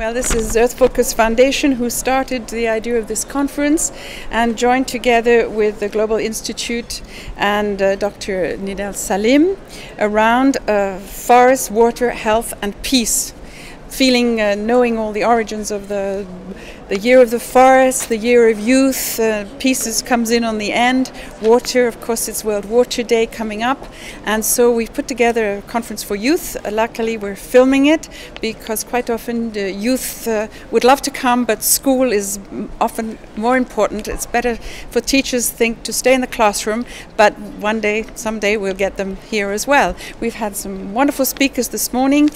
Well, this is Earth Focus Foundation who started the idea of this conference and joined together with the Global Institute and Dr. Nidal Salim around forest, water, health and peace. Knowing all the origins of the year of the forest, the year of youth, peace comes in on the end. Water, of course, it's World Water Day coming up, and so we've put together a conference for youth. Luckily, we're filming it because quite often the youth would love to come, but school is often more important. It's better for teachers to stay in the classroom, but someday we'll get them here as well. We've had some wonderful speakers this morning,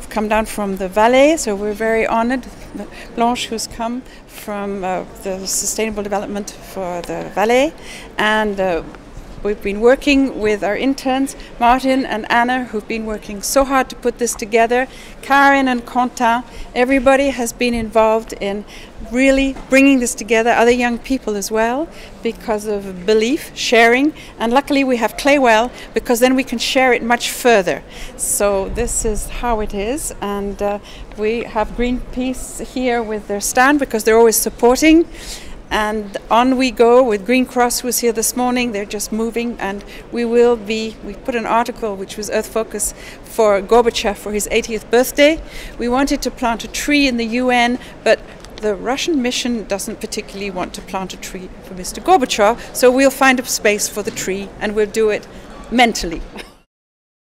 come down from the Valais, so we're very honored. Blanche, who's come from the Sustainable Development for the Valais, and we've been working with our interns, Martin and Anna, who've been working so hard to put this together. Karen and Quentin, everybody has been involved in really bringing this together, other young people as well, because of belief, sharing, and luckily we have Claywell because then we can share it much further. So this is how it is, and we have Greenpeace here with their stand because they're always supporting. And on we go with Green Cross, who was here this morning. They're just moving, and we put an article which was Earth Focus for Gorbachev for his 80th birthday. We wanted to plant a tree in the UN, but the Russian mission doesn't particularly want to plant a tree for Mr. Gorbachev, so we'll find a space for the tree and we'll do it mentally.